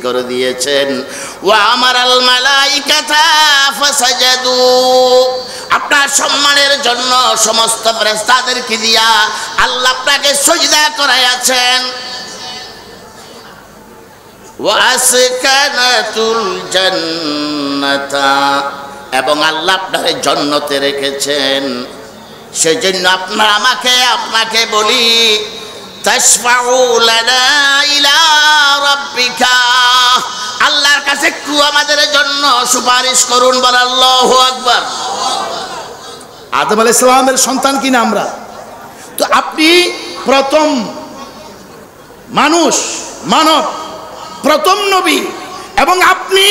করে দিয়েছেন। ওয়া আমারাল মালাইকাতা ফাসাজাদু, আপনার সম্মানের জন্য সমস্ত ফেরেশতাদেরকে দিয়া আল্লাহ আপনাকে সিজদা করাইয়াছেন। ওয়া আসকানাতুল জান্নাতা, এবং আল্লাহ আপনাকে জান্নাতে রেখেছেন। সেজন্য আপনাকে বলি তাশফাউ লানা ইলা রাব্বিকা, আল্লাহর কাছে একটু আমাদের জন্য সুপারিশ করুন। বল আল্লাহু আকবার। আদম আলাইহিস সালামের সন্তান কিনা আমরা, তো আপনি প্রথম মানব প্রথম নবী, এবং আপনি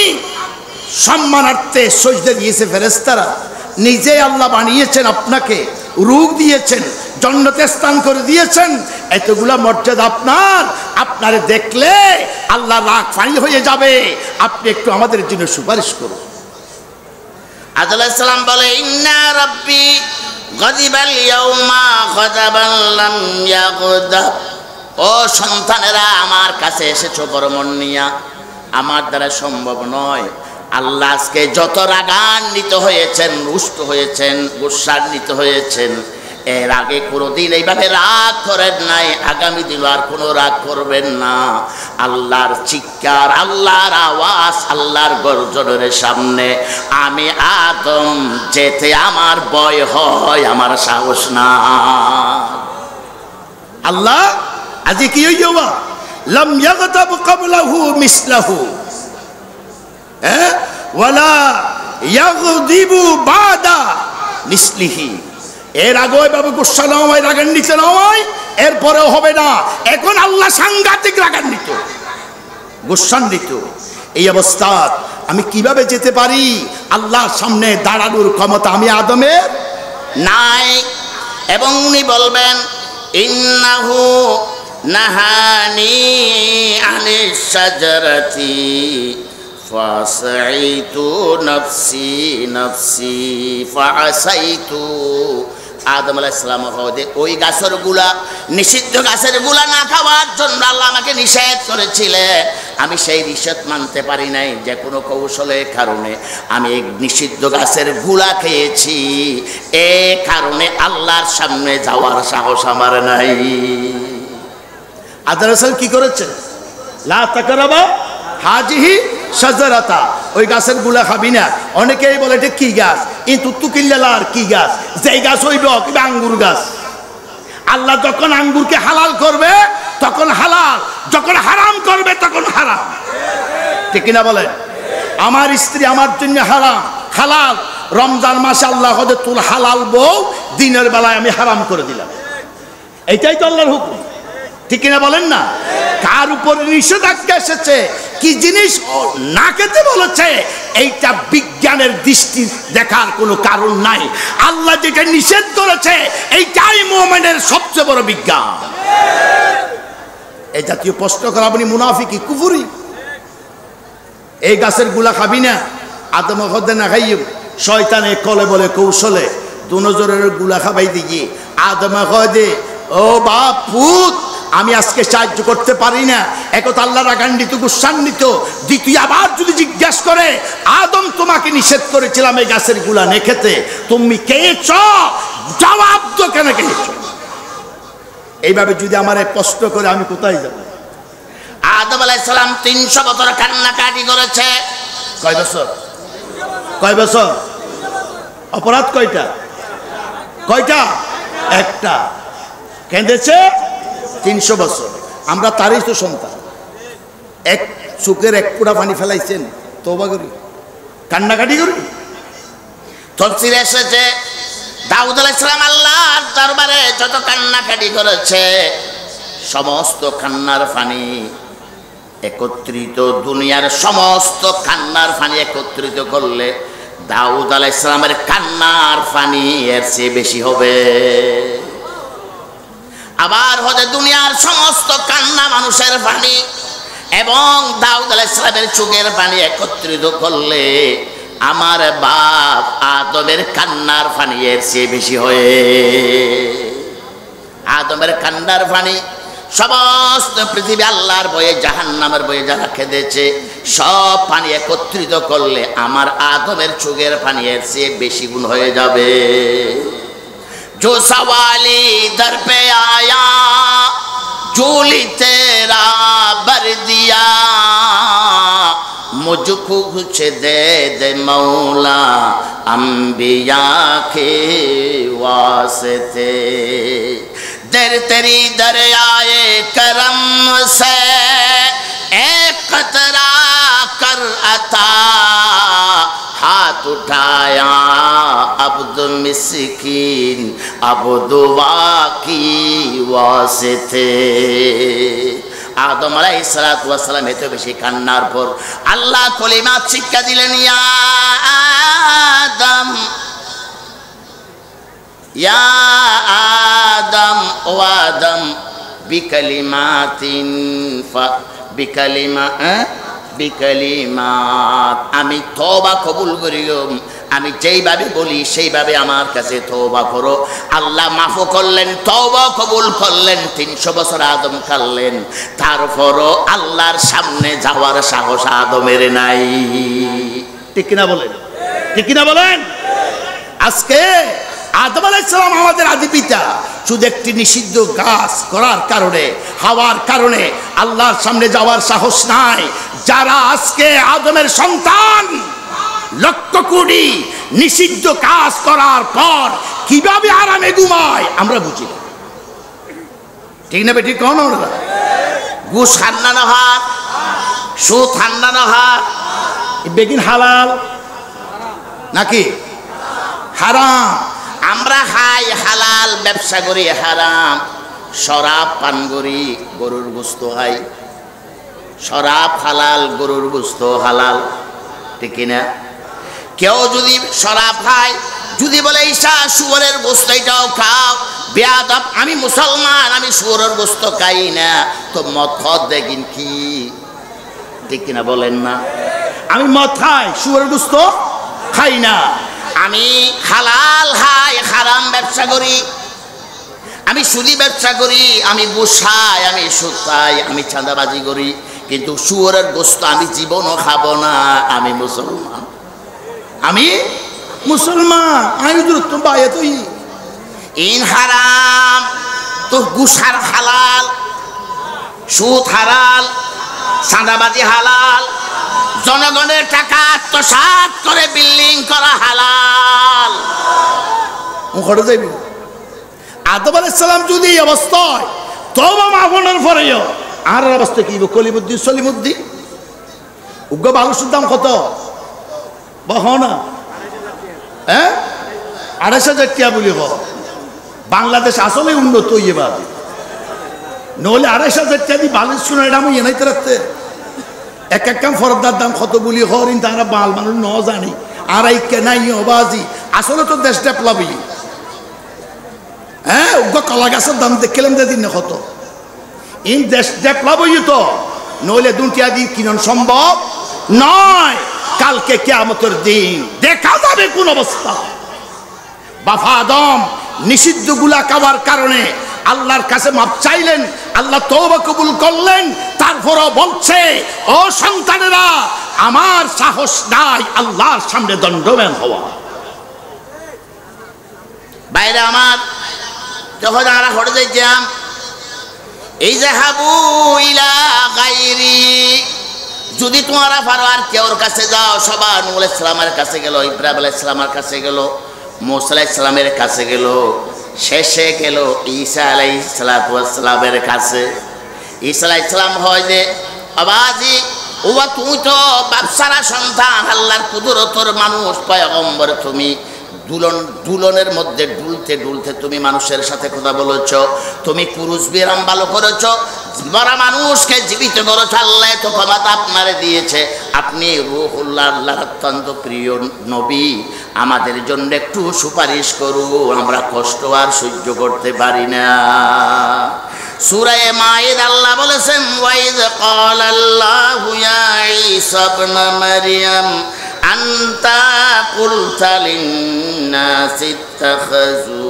সম্মানার্থে সিজদা দিয়েছে ফেরেশতারা, নিজে আল্লাহ বানিয়েছেন, আপনাকে রূপ দিয়েছেন, জান্নাতে স্থান করে দিয়েছেন, এতগুলা মর্যাদা আপনারে দেখলে আল্লাহ রাগ ফানি হয়ে যাবে। আপনি একটু আমাদের জন্য সুপারিশ করুন। আদম আলাইহিস সালাম বলে ইন্না রাব্বি গাযিবাল ইয়াউমা গাযাবান লাম ইয়াগদাব, ও সন্তানেরা আমার কাছে এসেছো বড় মন নিয়া, আমার দ্বারা সম্ভব নয়। আল্লাহ আজকে যত রাগান্বিত হয়েছেন, রুষ্ট হয়েছেন, গুসান্বিত হয়েছেন, এর আগে কোনোদিন এইভাবে রাগ করেন নাই, আগামী দিন আর কোনো রাগ করবেন না। আল্লাহর চিৎকার, আল্লাহর আওয়াজ, আল্লাহর গর্জনের সামনে আমি আদম যেতে আমার ভয় হয়, আমার সাহস না। আল্লাহ আজি কি হইবা লাম ইয়াগতাব ক্বাবলাহু মিসলাহু, ওয়ালা ইয়াগদিবু বাদা মিসলিহি, এর আগে ওইভাবে গুসা না হয়, রাগান্বিত না হয়, এরপরেও হবে না। এখন আল্লাহ সাংঘাতিক রাগান্বিত, গুসান্বিত। এই অবস্থা আমি কিভাবে যেতে পারি? আল্লাহর সামনে দাঁড়ানোর ক্ষমতা আমি আদমের নাই। এবং উনি বলবেন ইন্নাহু নাহানি আনিশ শাজারাতি ফাসাইতু নাফসি নাফসি ফাসাইতু। আদম আলাইহিস সালাম ওই গাছের গুলা, নিষিদ্ধ গাছের গুলা না খাওয়ার জন্য আল্লাহ আমাকে নিষেধ করেছিলেন। আমি সেই নিষেধ মানতে পারি নাই, যে কোনো কৌশলের কারণে আমি এক নিষিদ্ধ গাছের গুলা খেয়েছি। এ কারণে আল্লাহর সামনে যাওয়ার সাহস আমার নাই। আদম আলাইহিস সালাম কি করেছেন? লা তাকরাবা হাজিহি শাজারাতা, ওই গাছের গুলা খাবি না। অনেকেই বলে এটা কি গাছ? ই তুত্তু কিল্লালার কি গাছ? যেই গাছ হইব কিংবা আঙ্গুর গাছ। আল্লাহ যখন আঙ্গুরকে হালাল করবে তখন হালাল, যখন হারাম করবে তখন হারাম। ঠিক কিনা বলেন? আমার স্ত্রী আমার জন্য হালাল। রমজান মাসে আল্লাহ হদে তোর হালাল বউ দিনের বেলায় আমি হারাম করে দিলাম, এইটাই তো আল্লাহর হুকুম। ঠিক কিনা বলেন না? কার উপরে নিষেধাজ্ঞা এসেছে, কি জিনিস না খেতে বলেছে, এইটা বিজ্ঞানের দৃষ্টি দেখার কোনো কারণ নাই। আল্লাহ যেটা নিষেধ করেছে এইটাই মুমিনের সবচেয়ে বড় বিজ্ঞান। এই জাতীয় প্রশ্ন করা আপনি মুনাফিকি, কুফরি। এই গাছের গুলা খাবি না, আদম হদে না খাইব। শয়তানে কলে বলে কৌশলে দু নজরের গুলা খাবাই দিয়ে আদম হদে, ও বাপ পুত আমি আজকে সাহায্য করতে পারি না। একথা আল্লাহ রাগান্বিত, গুসান্বিত। দ্বিতীয় আবার যদি জিজ্ঞেস করে, আদম তোমাকে নিষেধ করেছিলাম এই গাছের গুলা নে খেতে, তুমি খেয়েছ, জবাব তো কেন খেয়েছ? এইভাবে যদি আমার প্রশ্ন করে আমি কোথায় যাব? আদম আলাইহিস সালাম 300 বছর কান্নাকাটি করেছে। কয় বছর? কয় বছর? অপরাধ কয়টা? একটা। কেঁদেছে 300 বছর। আমরা তারই তো সন্তান। এক চোখের এক ফোঁটা পানি ফেলাইছেন, তওবা করি, কান্নাকাটি করি। তাফসীরে এসেছে দাউদ আলাইহিস সালাম আল্লাহর দরবারে যত কান্নাকাটি করেছে, সমস্ত কান্নার পানি একত্রিত, দুনিয়ার সমস্ত কান্নার পানি একত্রিত করলে দাউদ আলাইহিস সালামের কান্নার পানি এর চেয়ে বেশি হবে। আবার হতে দুনিয়ার সমস্ত কান্না মানুষের পানি এবং দাউদ আলাইহিস সালামের চোখের পানি একত্রিত করলে আমার বাপ আদমের কান্নার পানি এর চেয়ে বেশি হয়। আদমের কান্নার পানি সমস্ত পৃথিবী আল্লাহর বয়ে জাহান্নামের বয়ে যারা খেদেছে সব পানি একত্রিত করলে আমার আদমের চোখের পানি এর চেয়ে বেশি গুণ হয়ে যাবে। जो सवाली दर पे आया झोली तेरा भर दिया मुझको कुछ दे दे मौला अंबिया के वास्ते दर तेरी दरियाए करम से एक कतरा कर अता हाथ उठाया अब्द मिस्कीन अब दुआ की वास्ते। आदम আলাইহিসসালাতু ওয়াস সালাম এত বেশি কান্নার পর আল্লাহ কলিমা শিক্ষা দিলেন, ইয়া আদম ইয়া আদম ও আদম বিকালিমাতিন বিকালিমাত আমি তওবা কবুল করিও, আমি যেইভাবে বলি সেইভাবে আমার কাছে তওবা করো। আল্লাহ মাফ করলেন, তওবা কবুল করলেন, 300 বছর আদম কাঁদলেন, তারপরও আল্লাহর সামনে যাওয়ার সাহস আদমের নাই। ঠিক কিনা বলেন? ঠিক কিনা বলেন? আজকে আদম আলাইহিস সালাম আমাদের আদি পিতা, শুধু একটি নিষিদ্ধ কাজ করার কারণে, হাওয়ার কারণে আল্লাহর সামনে যাওয়ার সাহস নাই। যারা আজকে আদমের সন্তান লক্ষ কোটি নিষিদ্ধ কাজ করার পর কিভাবে আরামে ঘুমায় আমরা বুঝি না। ঠিক না বেটি? কোন ঘুষ হান্না না হাত, সুদ হান্না না হাত, বেগিন হালাল নাকি হারাম? আমরা খাই হালাল, ব্যবসা করি হারাম, শরাব পান করি, গরুর গোশত খাই, শরাব হালাল, গরুর গোশত হালাল, ঠিক না? কেউ যদি শরাব খায়, যদি বলে ঈশা শুয়োরের গোশত এটাও খাও, বেয়াদব, আমি মুসলমান, আমি শুয়োরের গোশত খাই না, তো মদ খদ দেখিন কি? ঠিক কিনা বলেন না? আমি মদ খাই, শুয়োরের গোশত খাই না। আমি হালাল খাই, হারাম ব্যবসা করি, আমি সুদি ব্যবসা করি, আমি ঘুষ খাই, আমি সুদ খাই, আমি চাঁদাবাজি করি, কিন্তু শুয়োরের গোশত আমি জীবনও খাবো না। আমি মুসলমান, আমি মুসলমান, আমি দূরত্ব বাইরে তো ইন হারাম তো ঘুষার হালাল, সুদ হালাল, চাঁদাবাজি হালাল, জনগণের টাকা আত্মসাৎ করে বিল্ডিং করা হালাল। মুখে যাইবি। আদম আলাইহিস সালাম যদি এই অবস্থায় তওবা মাফনের পরেও আর অবস্থা কি? কলিমুদ্দিন সলিমুদ্দিন উগ্র বালুর দাম কত বহনা? ২৮,০০০ টাকা বলি হ। বাংলাদেশ আসলে উন্নত হইয়ে বাদে, নহলে ২৮,০০০ টাকা দিয়ে বালুর শুনে এটা আমি এনাইতে রাখতে। এক এক কাম ফরদার দাম কত বলি হরিন, তারা বাল মানুষ ন জানি আর এই কেনাই অবাজি। আসলে তো দেশ ডেভেলপ হই। উগ্র কলা গাছের দাম দেখলাম দিন কত। ইন দেশ ডেভেলপ হই তো, নইলে দুটিয়া দিয়ে কিনন সম্ভব নয়। কালকে কিয়ামতের দিন দেখা যাবে কোন অবস্থা। বাবা আদম নিষিদ্ধ গুলা খাওয়ার কারণে আল্লাহর কাছে মাপ চাইলেন, আল্লাহ তওবা কবুল করলেন, তারপরও বলছে, ও সন্তানেরা, আমার সাহস নাই আল্লাহর সামনে দণ্ডবান হওয়া। বাইরে আমার যখন আমরা হটে যাইতাম, এই যে হাবু ইলা গায়রি, যদি তোমরা পারো আর কেউর কাছে যাও, সবার নূহ আলাইহিস সালামের কাছে গেল, ইব্রাহিম আলাইহিস সালামের কাছে গেল, মুসা আলাইহিস সালামের কাছে গেল, শেষে গেল ঈসা আলাইহিস সালামের কাছে। ঈসা আলাইহিস সালাম হয় যে, বাবাজি ওবা তুমি তো বাপসারা সন্তান, আল্লাহর কুদরতের মানুষ, পয়গম্বর, তুমি দুলনের মধ্যে ডুলতে ডুলতে তুমি মানুষের সাথে কথা বলেছ, তুমি পুরুষ বিরাম ভালো করেছ, মরা মানুষকে জীবিত করেছ, আল্লাহ তো ক্ষমতা আপনারে দিয়েছে, আপনি রূহুল্লাহ, আল্লাহর অত্যন্ত প্রিয় নবী, আমাদের জন্য একটু সুপারিশ করুন, আমরা কষ্ট আর সহ্য করতে পারি না। সূরা মাঈদা আল্লাহ বলেছেন, ওয়াইজ ক্বালাল্লাহু ইয়া ঈসা ইবনে মারইয়াম আনতা কুলতা লিন্নাসি ইত্তাখাযু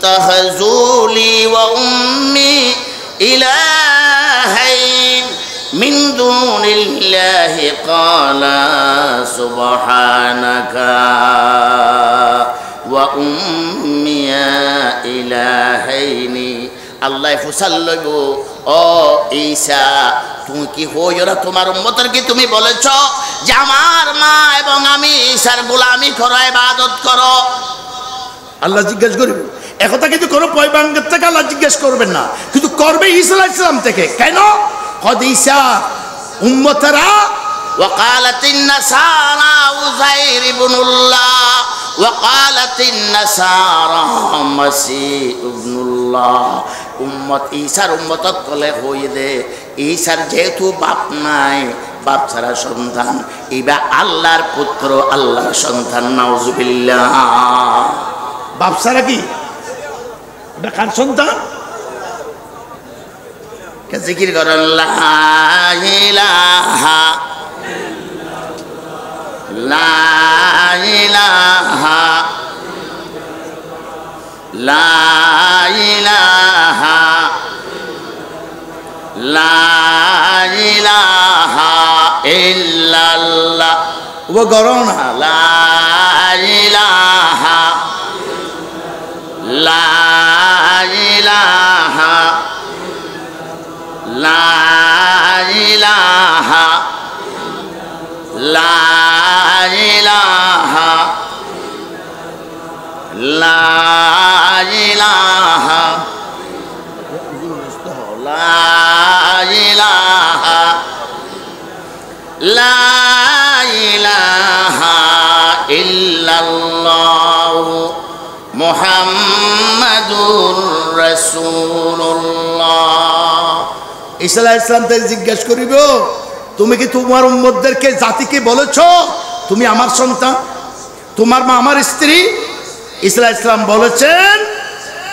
তাহজুলি ওয়া উম্মি ইলাহাইন মিন দুনিল্লাহি ক্বালা সুবহানাকা ওয়া উম্মিয়া ইলাহাইনি। আল্লাহ ফুসাল লইব, ও ঈসা তুমি কি হই ওরা তোমার উম্মতের কি তুমি বলেছ যে আমার মা এবং আমি ঈসার গোলামি করো, ইবাদত করো? আল্লাহ জিজ্ঞেস করবে একথা, কিন্তু কোনো পয়গাম্বর থেকে আল্লাহ জিজ্ঞেস করবেন না, কিন্তু করবে ঈসা আলাইহিস সালাম থেকে। কেন? কদ ঈসা উম্মতেরা وقالت النصارى عزير بن الله وقالت النصارى مسيح ابن الله। উম্মত ঈসার উম্মতত কলে হই দে ঈসার যেহেতু বাপ নাই, বাপ ছাড়া সন্তান, ইবা আল্লাহর পুত্র, আল্লাহর সন্তান। নাউজুবিল্লাহ। বাপ ছাড়া কি এটা কার সন্তান? কে জিকির করেন লা ইলাহা লা ইলাহা লা ইলাহা লা ইলাহা ইল্লাল্লাহ। ও গরনা লা ইলাহা লা ইলাহা লা ইলাহা লা ইলাহা লা ইলাহা লা ইলাহা লা ইলাহা ইল্লাল্লাহ মুহাম্মাদুর রাসূলুল্লাহ। ঈসা আলাইহিস সালাম থেকে জিজ্ঞেস করিব, তুমি কি তোমার উম্মতদেরকে জাতিকে বলেছো তুমি আমার সন্তান, তোমার মা আমার স্ত্রী? ঈসা আলাইহিস সালাম বলেছেন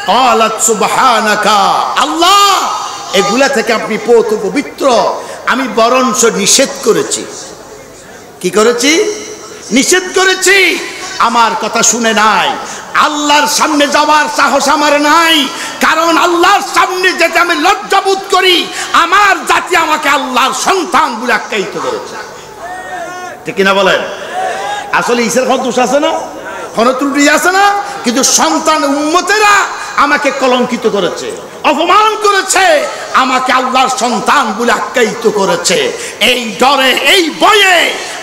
ক্বালাত সুবহানাকা, আল্লাহ এগুলা থেকে আপনি পবিত্র, আমি বরঞ্চ নিষেধ করেছি। কি করেছি? নিষেধ করেছি। আমার কথা শুনে নাই, আল্লাহর সামনে যাওয়ার সাহস আমার নাই, কারণ আল্লাহর সামনে যেতে আমি লজ্জাবোধ করি। আমার জাতি আমাকে আল্লাহর সন্তান বলে আখ্যায়িত করেছে। ঠিক কিনা বলেন? আসলে ঈসার কোন দোষ আছে না, কোন ত্রুটি আছে না, কিন্তু সন্তান উম্মতেরা আমাকে কলঙ্কিত করেছে, অপমান করেছে, আমাকে আল্লাহর সন্তান বলে আখ্যায়িত করেছে। এই ডরে, এই ভয়ে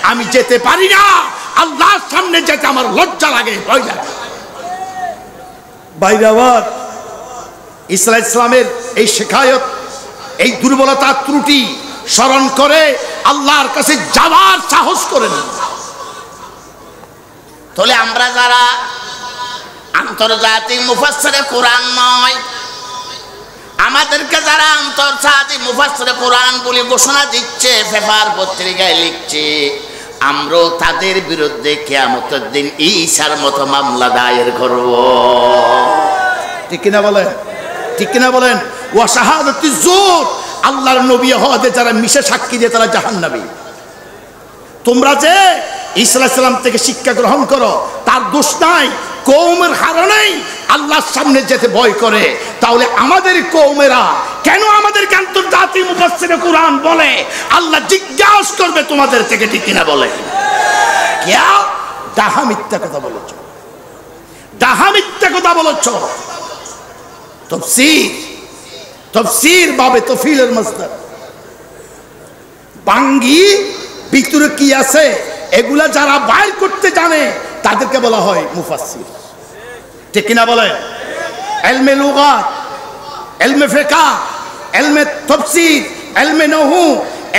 আমি যেতে পারি না। আল্লাহর সামনে যেতে আমার লজ্জা লাগে, ভয় লাগে। বাইরাবাদ ঈসা আলাইহিস সালামের এই শেখায়ত, এই দুর্বলতা ত্রুটি স্মরণ করে আল্লাহর কাছে যাওয়ার সাহস করেন। তাহলে আমরা যারা আন্তর্জাতিক মুফাসসিরে কোরআন নয়, আমাদেরকে যারা আন্তর্জাতিক মুফাসসিরে কোরআন বলে ঘোষণা দিচ্ছে, পেপার পত্রিকায় লিখছে, আমরাও তাদের বিরুদ্ধে কিয়ামতের দিন ঈসার মতো মামলা দায়ের করব। ঠিক কিনা বলেন? ঠিক কিনা বলেন? ওয়া শাহাদাতু যুর, আল্লাহর নবী হওয়াতে যারা মিশে সাক্ষী দিয়ে তারা জাহান্নামী। তোমরা যে ঈসা আলাইহিস সালাম থেকে শিক্ষা গ্রহণ করো, তার দোষ নাই, কওমের কারণেই আল্লাহর সামনে যেতে ভয় করে। তাহলে আমাদের কওমেরা কেন আমাদেরকে আন্তর্জাতিক মুফাসসিরে কোরআন বলে? আল্লাহ জিজ্ঞাসা করবে তোমাদের থেকে। ঠিক কিনা বলে? কিয়া ডাহা মিথ্যা কথা বলেছ, ডাহা মিথ্যা কথা বলেছ। তাফসীর, তাফসীর বাবে তফিলের মাসদার, বাঙ্গি ভিতরে কি আছে এগুলা যারা বাইর করতে জানে তাদেরকে বলা হয় মুফাসসির। ঠিক কিনা বলে? ইলমে লুগাত, ইলমে ফিকহ, ইলমে তাফসীর, ইলমে নহু,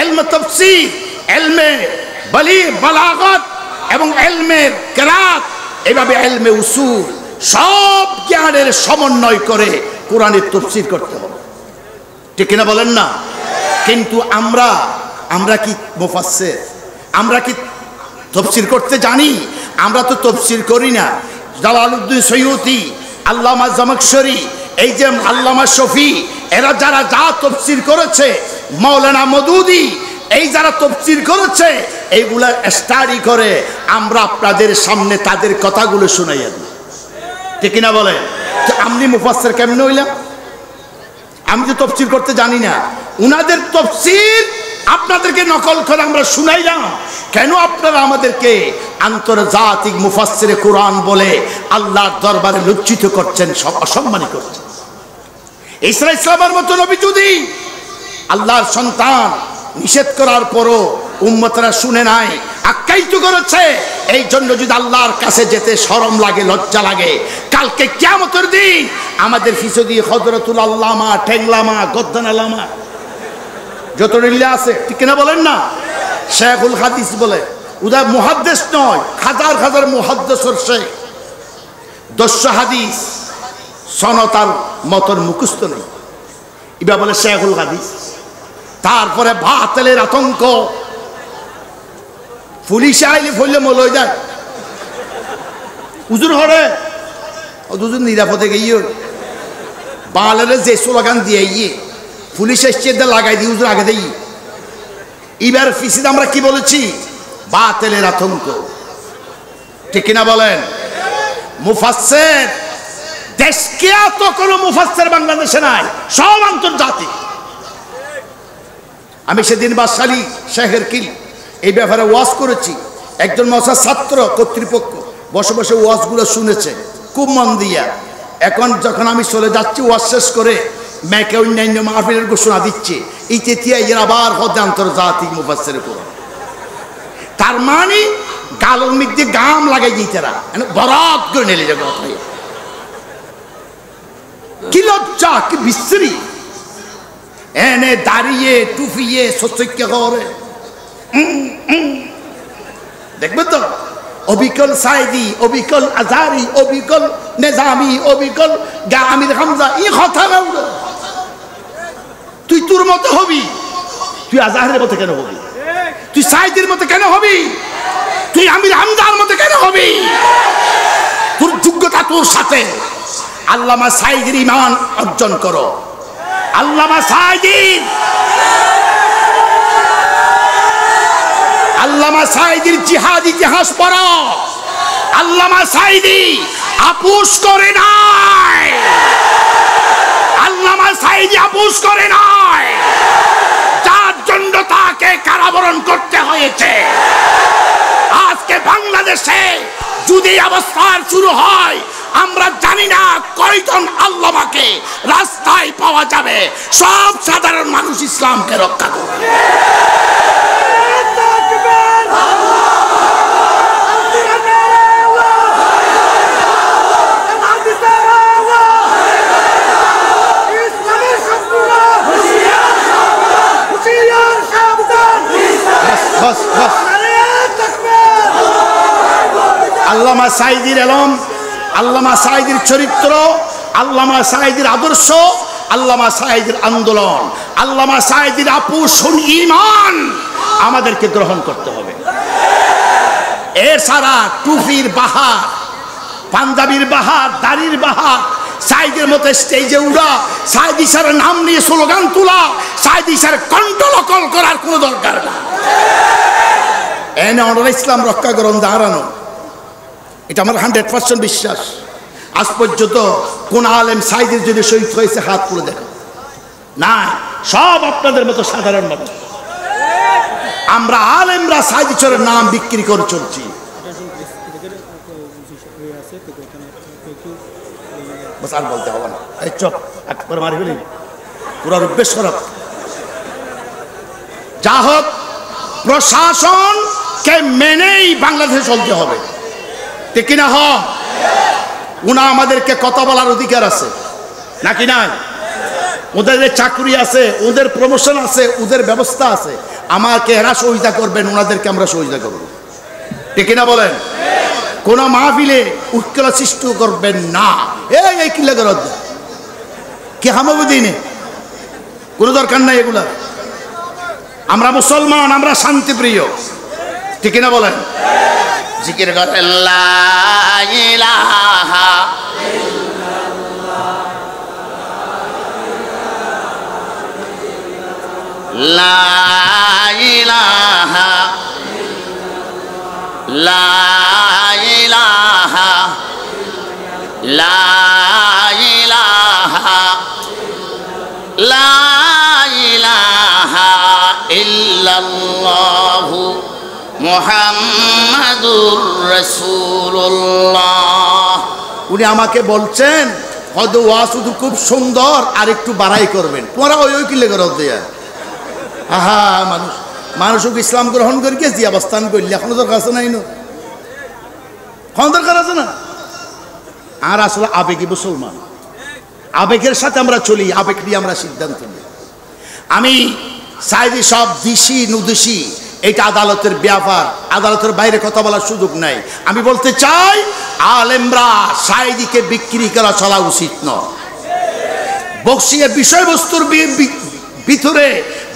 ইলমে তাফসীর, ইলমে বালাগাত এবং ইলমে কিরাত, এভাবে ইলমে উসুল, সব জ্ঞানের সমন্বয় করে কোরআনের তাফসীর করতে হবে। ঠিক কিনা বলেন না? কিন্তু আমরা কি মুফাসসির? আমরা কি তাফসীর করতে জানি? আমরা তো তাফসীর করি না। জালালউদ্দিন সৈয়ুতি, আল্লামা জামাখশরী, এই যে আল্লামা শফি, এরা যারা যা তাফসীর করেছে, মাওলানা মওদুদি, এই যারা তাফসীর করেছে, এইগুলা স্টাডি করে আমরা আপনাদের সামনে তাদের কথাগুলো শুনাইয়া দিই। ঠিক কিনা বলে? তো আপনি মুফাসসির কেমনে হইলাম? আমি তো তাফসীর করতে জানি না। উনাদের তাফসীর আপনাদেরকে নকল করে আমরা শুনাইলাম। কেন আপনারা আমাদেরকে আন্তর্জাতিক মুফাসসিরে কোরআন বলে আল্লাহর দরবারে লজ্জিত করছেন, অসম্মানিত করছেন? ঈসা ইসলামের মতো নবী যদি আল্লাহর সন্তান নিষেধ করার পরও উম্মতরা শুনে নাই, আখ্যায়িত করেছে, এই জন্য যদি আল্লাহর কাছে যেতে শরম লাগে, লজ্জা লাগে, কালকে কিয়ামতের দিন আমাদের ফিসদি হযরতুল আল্লামা, ঠেংলামা, গদ্দান আল্লামা যত রিল্লা আছে, ঠিক কিনা বলেন না? শেখুল হাদিস বলে, উদা মুহাদ্দিস নয়, হাজার হাজার মুহাদ্দিসের শেখ, 10 হাদিস সনতার মতন মুখস্থ নেই, এবার বলে শেখুল হাদিস। তারপরে বাতিলের আতঙ্ক, পুলিশ আইলে ফইলে মল হয়ে যায়, হুজুর হরে হুজুর নিরাপদে গিয়ে বালের যে স্লোগান দিয়ে ইয়ে পুলিশ এসছে লাগাই দিই, হুজুর আগে দেই। এবার ফিসিতে আমরা কি বলেছি? বাতিলের আতঙ্ক, ঠিক কিনা বলেন? মুফাসসির দেশকে এত কোনো মুফাসসির বাংলাদেশে নাই, সব আন্তর্জাতিক। আমি সেদিন বাদশালী শেখের কিল এই ব্যাপারে ওয়াজ করেছি। একজন মশা ছাত্র কর্তৃপক্ষ বসে বসে ওয়াজগুলো শুনেছে খুব মন দিয়া। এখন যখন আমি চলে যাচ্ছি ওয়াজ শেষ করে, মেয়েকে অন্যান্য মাহফিলের ঘোষণা দিচ্ছে, এই তেতিয়া এর আবার হতে আন্তর্জাতিক মুফাসসির কোরআন। তার মানে গালের মধ্যে গাম লাগাই দিতে বরাত করে নিলে যাবে। কি লজ্জা, কি বিশ্রী! এনে দাঁড়িয়ে টুফিয়ে সচক্য করে দেখবে তো, অবিকল সাইদি, অবিকল আজারি, অবিকল নেজামি, অবিকল আমির হামজা, ই কথা না। তুই তোর মতো হবি, তুই আজাহের মতো কেন হবি? তুই সাইদির মতো কেন হবি? তুই আমির হামজার মতো কেন হবি? তোর যোগ্যতা তোর সাথে। আল্লামা সাইদির ঈমান অর্জন করো, আল্লামা সাইদির, আল্লামা সাইদির জিহাদ ইতিহাস পড়ো। আল্লামা সাইদি আপোষ করে নাই, আল্লামা সাইদি আপোষ করে নাই, যার জন্য তাকে কারাবরণ করতে হয়েছে। আজকে বাংলাদেশে যদি অবস্থার শুরু হয়, আমরা জানি না কয়জন আল্লামাকে রাস্তায় পাওয়া যাবে। সব সাধারণ মানুষ ইসলামকে রক্ষা করবে। আল্লামা সাইদির এলম, আল্লামা সাইদির চরিত্র, আল্লামা সাইদির আদর্শ, আল্লামা সাইদির আন্দোলন, আল্লামা সাইদির আপোষ ঈমান আমাদেরকে গ্রহণ করতে হবে। এছাড়া টুপির বাহার, পাঞ্জাবির বাহার, দাড়ির বাহার, সাইদের মতো স্টেজে উড়া, সাইদি স্যারের নাম নিয়ে স্লোগান তোলা, সাইদি স্যারের কণ্ঠলকল করার কোনো দরকার না। এনে অনর ইসলাম রক্ষা করুন দাঁড়ানো, এটা আমার 100% বিশ্বাস। আজ পর্যন্ত কোন আলেম সাইদের যদি শহীদ হয়েছে হাত তুলে দেখো না, সব আপনাদের মতো সাধারণ মানুষ। আমরা আলেমরা সাইদি চরের নাম বিক্রি করে চলছি। আর বলতে হবে না, এই চপ একবার মারি ফেলি, পুরো রূপেশ খারাপ। যা হোক, প্রশাসনকে মেনেই বাংলাদেশে চলতে হবে, ঠিক কিনা? হোক, ওনা আমাদেরকে কথা বলার অধিকার আছে নাকি নাই? ওদের চাকরি আছে, ওদের প্রমোশন আছে, ওদের ব্যবস্থা আছে। আমাকে এরা সহযোগিতা করবেন, ওনাদেরকে আমরা সহযোগিতা করব, ঠিক কিনা বলেন? কোন মাহফিলে উৎকলা সৃষ্টি করবেন না। এই কিল্লা কর কি হামাবুদ্দিনে কোনো দরকার নাই এগুলা। আমরা মুসলমান, আমরা শান্তিপ্রিয়, ঠিক কিনা বলেন? জিকির করেন লা ইলাহা লা ইলাহা লা ইলাহা লা লা ইলাহা ইল্লাল্লাহু মুহাম্মাদুর রাসূলুল্লাহ। উনি আমাকে বলছেন হয়তো ওয়া শুধু খুব সুন্দর, আর একটু বাড়াই করবেন। তোমরা ওই ওই কিলে করো দেয়া আহা মানুষকে ইসলাম গ্রহণ করি গেছি অবস্থান করলে এখনো দরকার আছে নাই এখন দরকার আছে না। আর আসলে আবেগী মুসলমান, আবেগের সাথে আমরা চলি, আবেগ নিয়ে আমরা সিদ্ধান্ত নিই। আমি সাইদি সব দিশি নুদুষি, এটা আদালতের ব্যাপার, আদালতের বাইরে কথা বলার সুযোগ নাই। আমি বলতে চাই আলেমরা সাইদিকে বিক্রি করা চলা উচিত নয়। বক্সিংয়ের বিষয়বস্তুর ভিতরে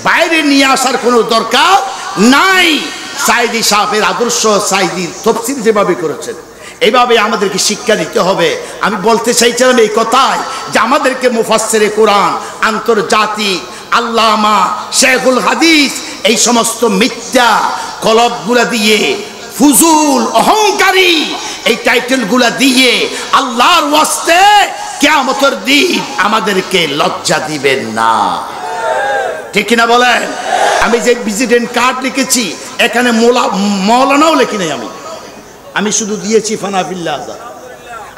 বাইরে নিয়ে আসার কোনো দরকার নাই। সাইদি সাহেবের আদর্শ, সাইদির তফসির যেভাবে করেছেন এইভাবে আমাদেরকে শিক্ষা দিতে হবে। আমি বলতে চাইছিলাম এই কথাই যে আমাদেরকে মুফাসসিরে কোরআন, আন্তর্জাতিক আল্লামা, শেখুল হাদিস এই সমস্ত মিথ্যা কলবগুলা দিয়ে, ফুজুল, অহংকারী এই টাইটেলগুলা দিয়ে আল্লাহর ওয়াস্তে কিয়ামতের দিন আমাদেরকে লজ্জা দিবেন না। ঠিক কিনা বলেন? আমি যে ভিজিটিং কার্ড লিখেছি এখানে মৌলানাও লিখি নাই, আমি শুধু দিয়েছি ফানাফিল্লাহ আজাদ,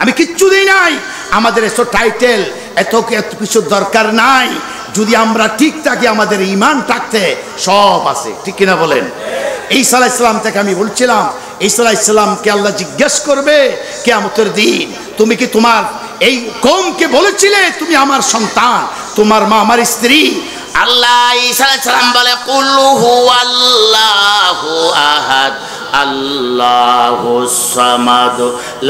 আমি কিচ্ছু দিই নাই। আমাদের এত টাইটেল এত কিছু দরকার নাই। যদি আমরা ঠিক থাকি, আমাদের ইমান থাকতে সব আছে। ঠিক কিনা বলেন? ঈসা আলাইহিস সালাম থেকে আমি বলছিলাম, ঈসা আলাইহিস সালামকে আল্লাহ জিজ্ঞেস করবে কিয়ামতের দিন, তুমি কি তোমার এই কওমকে বলেছিলে তুমি আমার সন্তান, তোমার মা আমার স্ত্রী? আল্লাহ ঈসা আলাইহিস সালাম বলে, কুল হুয়াল্লাহু আহাদ আল্লাহুস সামাদ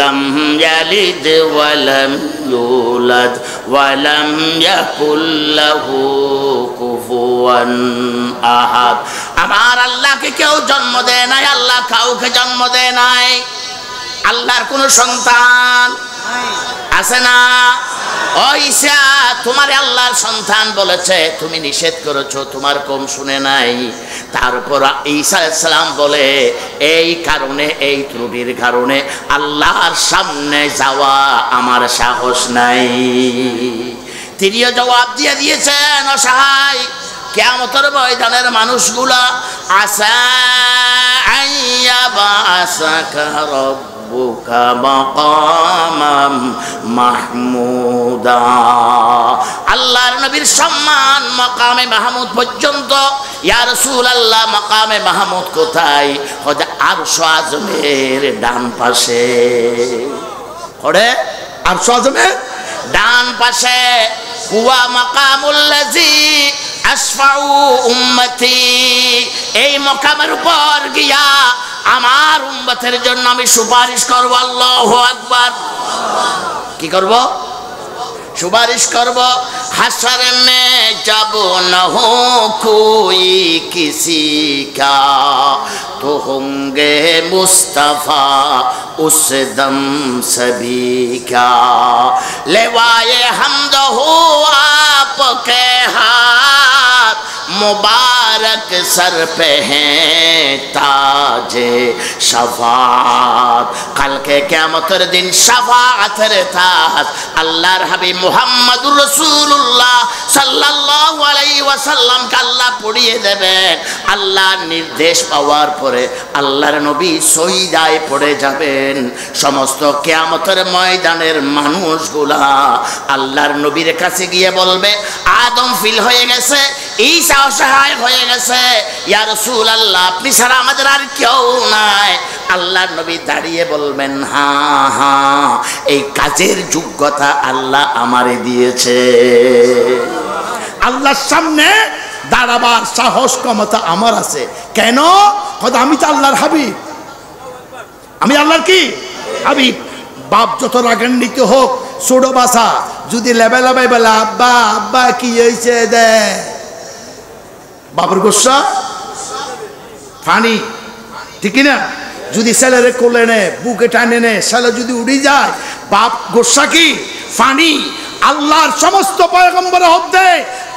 লাম ইয়ালিদ ওয়া লাম ইউলাদ ওয়া লাম ইয়াকুল লাহু কুফুয়ান আহাদ। আমার আল্লাহকে কেউ জন্ম দেয় নাই, আল্লাহ কাউকে জন্ম দেয় নাই। আল্লাহর কোনো সন্তান আছে না? ও ঈসা, তোমার আল্লাহর সন্তান বলেছে, তুমি নিষেধ করেছো, তোমার কম শুনে নাই। তারপর ঈসা আলাইহিস সালাম বলে, এই কারণে, এই ত্রুটির কারণে আল্লাহর সামনে যাওয়া আমার সাহস নাই। তিনিও জবাব দিয়ে দিয়েছেন, অসহায় কিয়ামতের ময়দানের মানুষগুলা, আসা আইয়াবা আসাকা রাব্বুকা মাকামাম মাহমুদা। আল্লাহর নবীর সম্মান মাকামে মাহমুদ পর্যন্ত। ইয়া রাসূলুল্লাহ, মাকামে মাহমুদ কোথায়? হযরত আরশ আজমের ডান পাশে। ওরে আরশ আজমের ডান পাশে। হুয়া মাকামুল্লাযী আশফাউ উম্মতি। এই মাকামের উপর গিয়া আমার উম্মতের জন্য আমি সুপারিশ করব। আল্লাহু আকবার। কি করব? সুপারিশ করব। হাসর মে জব না হো কোই কিসি কা তো হোঙ্গে মুস্তাফা উস দম সভি কা। লেওয়ায়ে হামদ হো আপকে হাত, मुबारक सर पे हैं ताजे शफात। कल के क़यामतेर दिन शफाअतेर ताज আল্লাহর হাবিব মুহাম্মদুর রাসূলুল্লাহ সাল্লাল্লাহু আলাইহি ওয়াসাল্লাম কে আল্লাহ পড়িয়ে দেবেন। আল্লাহর নির্দেশ পাওয়ার পরে আল্লাহর নবী সজদায় পড়ে যাবেন। সমস্ত কিয়ামতের ময়দানের মানুষগুলা আল্লাহর নবীর কাছে গিয়ে বলবে, আদম ফিল হয়ে গেছে, ঈসা অসহায় হয়ে গেছে, ইয়া রাসূলুল্লাহ আপনি ছাড়া আমাদের আর কেউ নাই। আল্লাহর নবী দাঁড়িয়ে বলবেন, হ্যাঁ হ্যাঁ, এই কাজের যোগ্যতা আল্লাহ আমারে দিয়েছে। আল্লাহর সামনে দাঁড়াবার সাহস ক্ষমতা আমার আছে। কেন? আমি তো আল্লাহর হাবিব, আমি আল্লাহর কি হাবিব। বাপ যত রাগান্বিত হোক, ছোট বাসা যদি লেবেলাবাই বলে, আব্বা আব্বা কি হয়েছে দে, বাবার গোসা ফানি, ঠিক না? যদি ছেলেরে কোলে নে, বুকে টানে নে, ছেলে যদি উড়ে যায়, বাপ গোসা কি ফানি। আল্লাহর সমস্ত পয়গম্বর হতে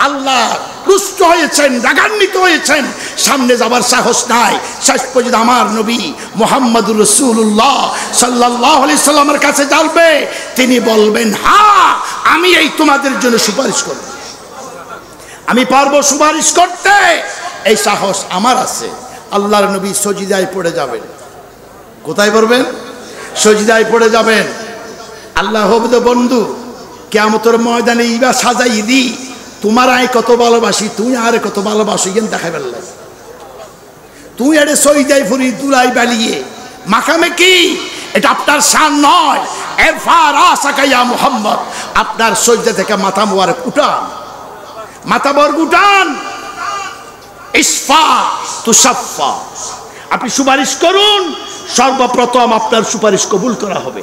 আল্লাহ রুষ্ট হয়েছেন, রাগান্বিত হয়েছেন, সামনে যাবার সাহস নাই। শেষ পর্যন্ত আমার নবী মুহাম্মদুর রাসূলুল্লাহ সাল্লাল্লাহু আলাইহি সাল্লামের কাছে যাবে, তিনি বলবেন, হ্যাঁ আমি এই তোমাদের জন্য সুপারিশ করব। আমি পারবো সুপারিশ করতে, এই সাহস আমার আছে। আল্লাহর নবী সজিদায় পড়ে যাবেন। কোথায় পড়বেন? সজিদায় পড়ে যাবেন। আল্লাহ হবদ বন্ধু, কিয়ামতের ময়দানে ইবা সাজাই দি, তোমার আয় কত ভালোবাসি, তুই আরে কত ভালোবাসি কেন দেখাই ফেললে। তুই আরে সজিদায় ফুরি দুলাই বালিয়ে মাকামে কি? এটা আপনার শান নয়। মুহাম্মদ, আপনার সজদা থেকে মাথা মোবারক উঠান, মাথা বর্গ উঠান। ইসফা তুসাফা, আপনি সুপারিশ করুন, সর্বপ্রথম আপনার সুপারিশ কবুল করা হবে।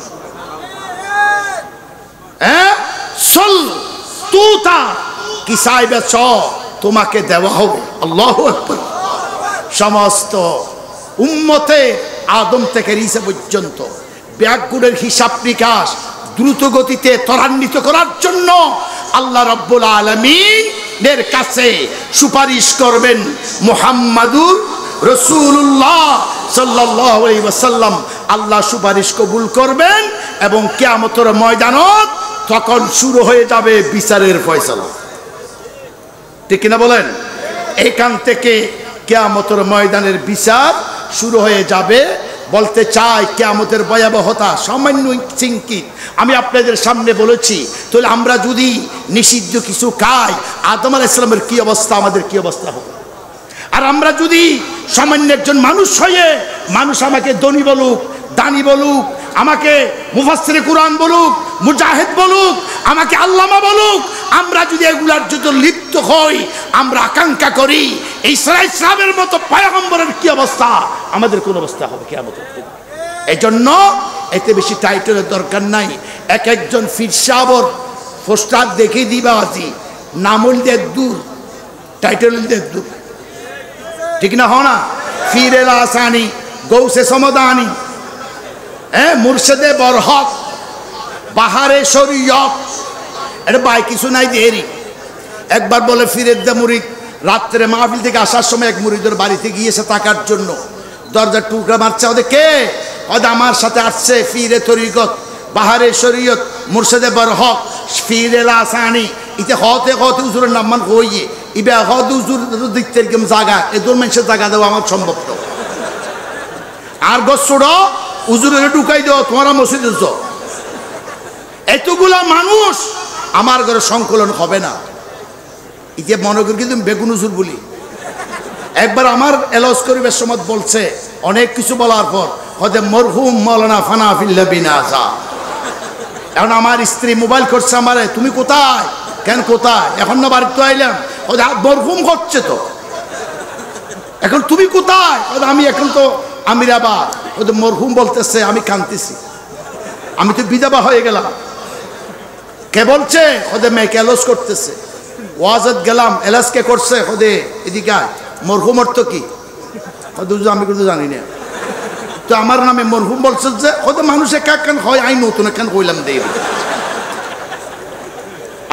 সল তুতা কি সাইবে চ, তোমাকে দেওয়া হবে। আল্লাহু আকবার। সমস্ত উম্মতে আদম থেকে ঈসা পর্যন্ত ব্যাকগুণের হিসাব নিকাশ দ্রুত গতিতে ত্বরান্বিত করার জন্য আল্লাহ রাব্বুল আলামিনের কাছে সুপারিশ করবেন মুহাম্মাদুর রাসূলুল্লাহ সাল্লাল্লাহু আলাইহি ওয়াসাল্লাম। আল্লাহ সুপারিশ কবুল করবেন এবং কিয়ামতের ময়দানত তখন শুরু হয়ে যাবে বিচারের ফয়সালা। ঠিক কিনা বলেন? এইখান থেকে কিয়ামতের ময়দানের বিচার শুরু হয়ে যাবে। বলতে চাই কিয়ামতের ভয়াবহতা সামান্য চিঙ্কিত আমি আপনাদের সামনে বলেছি। তাহলে আমরা যদি নিষিদ্ধ কিছু খাই, আদম আলাইহিস সালামের কি অবস্থা, আমাদের কি অবস্থা হবে? আর আমরা যদি সামান্য একজন মানুষ হয়ে, মানুষ আমাকে ধনী বলুক, দানি বলুক, আমাকে মুফাসসিরে কুরআন বলুক, মুজাহিদ বলুক, আমাকে আল্লামা বলুক, আমরা যদি এগুলার যত লিপ্ত হই, আমরা আকাঙ্ক্ষা করি ঈসা ইসলামের মতো পয়গম্বরের কি অবস্থা, আমাদের কোন অবস্থা হবে কিয়ামতের দিন। এজন্য এতে বেশি টাইটেলের দরকার নাই। এক একজন ফির সাহর পোস্টার দেখে দিবা আজি, নামুল দেখ দূর, টাইটেল দেখ দূর, ঠিক না? হো না? ফিরে লাসানি, গৌসে সমদানি, মুর্শিদে বরহক, বাহারে শরীয়ত, এটা বাই কিছু নাই দেরি। একবার বলে ফিরেদ্দা মুরিদ রাত্রে মাহফিল থেকে আসার সময় এক মুরিদের বাড়িতে গিয়েছে থাকার জন্য, দরজার টুকরা মারছে। ওদের কে? ওদের আমার সাথে আসছে ফিরে তরিকত, বাহারে শরীয়ত, মুর্শিদে বরহক, ফিরে লাসানি, ইতে হতে হতে হুজুরের নাম মান হইয়ে ইবে হদ হুজুর দিকতে এরকম জায়গা এদুর মানুষের জায়গা দেওয়া আমার সম্ভব তো। আর গোসড়ো হুজুরের ঢুকাই দেও, তোমারা মসজিদ এতগুলা মানুষ আমার ঘরে সংকলন হবে না। এই যে মনে করি কিন্তু বেগুন হুজুর বলি। একবার আমার এলস করিবের সময় বলছে, অনেক কিছু বলার পর হদে মরহুম মৌলানা ফানাফিল্লা বিনাজা। এখন আমার স্ত্রী মোবাইল করছে আমারে, তুমি কোথায়? কেন কোথায়? এখন না বাড়িতে তো আইলাম। ওদের মরহুম করছে তো, এখন তুমি কোথায়? আমি এখন তো আমিরাবাদ। ওদের মরহুম বলতেছে, আমি কাঁদতেছি, আমি তো বিধবা হয়ে গেলাম। কে বলছে? ওদের মেয়েকে এলস করতেছে। ওয়াজত গেলাম, এলস কে করছে? ওদের এদিকে মরহুম অর্থ কি? আমি কিন্তু জানি না। তো আমার নামে মরহুম বলছে যে ওদের মানুষে কেন হয়, আই নতুন কেন কইলাম দেব।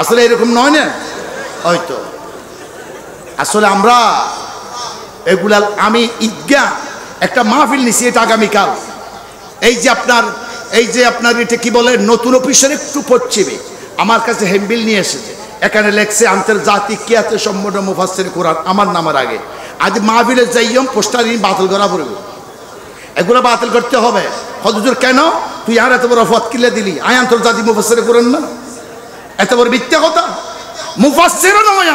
আসলে এরকম নয় না হয়তো। আসলে আমরা এগুলা, আমি ঈদগা একটা মাহফিল নিছি, এটা আগামীকাল। এই যে আপনার এটা কি বলে, নতুন অফিসের একটু পশ্চিমে আমার কাছে হেমবিল নিয়ে এসেছে। এখানে লেখছে আন্তর্জাতিক কিয়াতে সম্মানিত মুফাসসির কুরআন আমার নামের আগে। আজ মাহফিলে যাইম পোস্টারিন বাতিল করা পড়বে, এগুলো বাতিল করতে হবে। হুজুর কেন তুই আর এত বড় ফত কিলে দিলি? আয় আন্তর্জাতিক মুফাসসির কুরআন না, এত বড় মিথ্যা কথা। মুফাসসিরও নয়,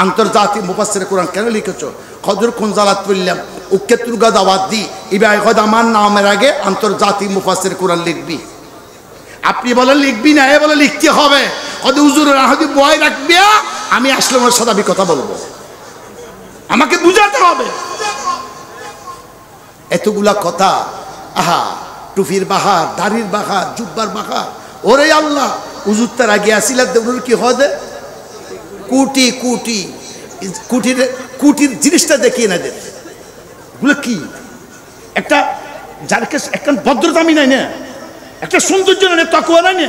আন্তর্জাতিক মুফাসসির কুরআন কেন লিখেছ? হুজুর কোন জালাত বললাম উকে তুর্গা দাওয়াত দি ইবাই খোদ আমার নামের আগে আন্তর্জাতিক মুফাসসির কুরআন লিখবি। আপনি বলেন লিখবি না, এ বলে লিখতে হবে। হয়তো হুজুরের হয়তো বয় রাখবি, আমি আসলে ওর সাথে আমি কথা বলবো, আমাকে বুঝাতে হবে। এতগুলা কথা, আহা টুফির বাহার, দাড়ির বাহার, জুব্বার বাহার, ওরে আল্লাহ হুজুর তার আগে আসিলার দেবুর কি হয় কুটি কুটি কুটির কুটির জিনিসটা দেখিয়ে না দেন। এগুলো কি একটা যার কাছে একটা ভদ্রতা আমি নাই না, একটা সৌন্দর্য না, তকুয়া নাই না,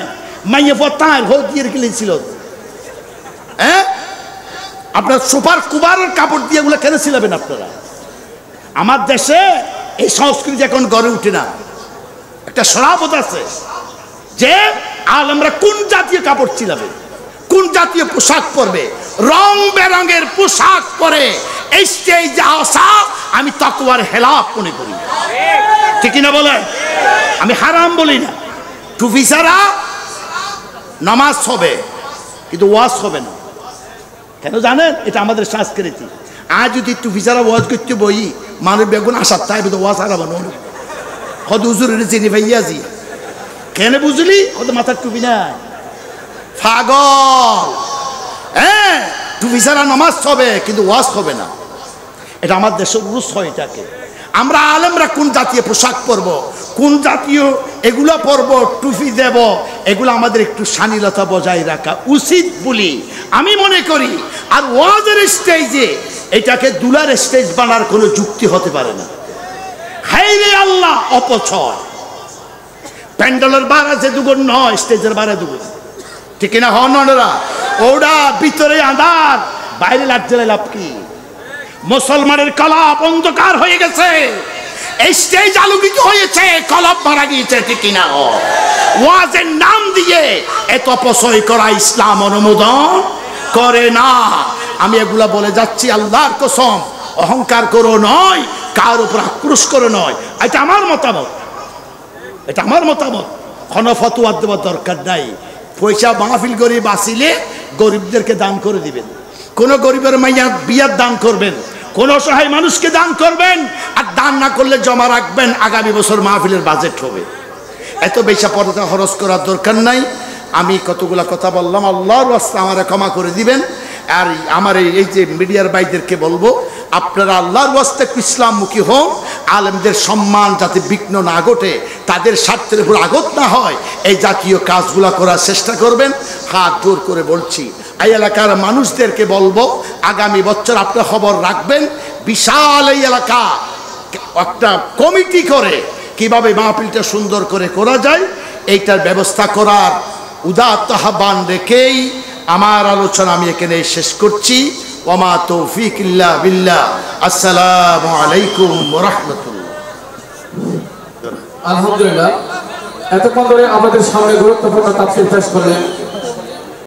মাইয়ে তার ভোট দিয়ে রেখেছিল। হ্যাঁ, আপনার সুপার কুবারের কাপড় দিয়ে এগুলো কেন ছিলাবেন আপনারা? আমার দেশে এই সংস্কৃতি এখন গড়ে উঠে না। একটা শরাবত আছে যে আলেমরা কোন জাতীয় কাপড় ছিলাবে, কোন জাতীয় পোশাক পরবে? রং বেরঙের পোশাক পরে এই স্টেজে আসা আমি তাকওয়ার খেলাফ মনে করি, ঠিক না বলেন? আমি হারাম বলি না। টুপি ছাড়া নামাজ হবে কিন্তু ওয়াজ হবে না। কেন জানেন? এটা আমাদের সংস্কৃতি। আজ যদি টুপি ছাড়া ওয়াজ করতে বই মানুষ বেগুন আসার তাই ওয়াজ হারাবো না। হদ হুজুরের চিনি ভাইয়াছি কেন বুঝলি? ওদের মাথার টুপি নাই, পাগল। হ্যাঁ, টুপি ছাড়া নামাজ হবে কিন্তু ওয়াজ হবে না। এটা আমার দেশের রুশ হয়। এটাকে আমরা আলেমরা কোন জাতীয় পোশাক পরব, কোন জাতীয় এগুলো পরব, টুপি দেব, এগুলো আমাদের একটু শালীনতা বজায় রাখা উচিত বলি আমি মনে করি। আর ওয়াজের স্টেজে এটাকে দুলার স্টেজ বানার কোনো যুক্তি হতে পারে না। হাইরে আল্লাহ, অপচয়। প্যান্ডেলের বাড়া যে দুগুণ নয়, স্টেজের বাড়া দুগুণ, ঠিক না? হনরা ওরা ভিতরে আঁধার, বাইরে লাট জ্বালে লাভ কি? মুসলমানের কলব অন্ধকার হয়ে গেছে, এই স্টেজ আলোকিত হয়েছে, কলব মারা গিয়েছে, ঠিক না? ওয়াজের নাম দিয়ে এত অপচয় করা ইসলাম অনুমোদন করে না। আমি এগুলা বলে যাচ্ছি আল্লাহর কসম, অহংকার করো নয়, কার উপর আক্রোশ করো নয়। এটা আমার মতামত, এটা আমার মতামত। কোনো ফতোয়া দেওয়ার দরকার নাই। পয়সা মাহফিল গরিব আসিলে গরিবদেরকে দান করে দিবেন, কোন গরিবের মাইয়া বিয়ার দান করবেন, কোন অসহায় মানুষকে দান করবেন। আর দান না করলে জমা রাখবেন, আগামী বছর মাহফিলের বাজেট হবে। এত বেশি পর্দা খরচ করার দরকার নাই। আমি কতগুলা কথা বললাম, আল্লাহর রাস্তা আমারে ক্ষমা করে দিবেন। আর আমার এই যে মিডিয়ার ভাইদেরকে বলবো, আপনারা আল্লাহর ওয়াস্তে ইসলামমুখী হন। আলেমদের সম্মান যাতে বিঘ্ন না ঘটে, তাদের স্বার্থের উপর আঘাত না হয়, এই জাতীয় কাজগুলা করার চেষ্টা করবেন। হাত জোর করে বলছি, এই এলাকার মানুষদেরকে বলবো, আগামী বছর আপনারা খবর রাখবেন, বিশাল এই এলাকা একটা কমিটি করে কিভাবে মাহফিলটা সুন্দর করে করা যায়, এইটার ব্যবস্থা করার উদাত্ত আহ্বান রেখেই আমার আলোচনা আমি এখানে শেষ করছি। ওমা তৌফিক ইল্লা বিল্লাহ। আসসালামু আলাইকুম ওয়া রাহমাতুল্লাহ। আলহামদুলিল্লাহ, এতক্ষণ ধরে আমাদের সামনে গুরুত্বপূর্ণ তাফসীর পেশ করলেন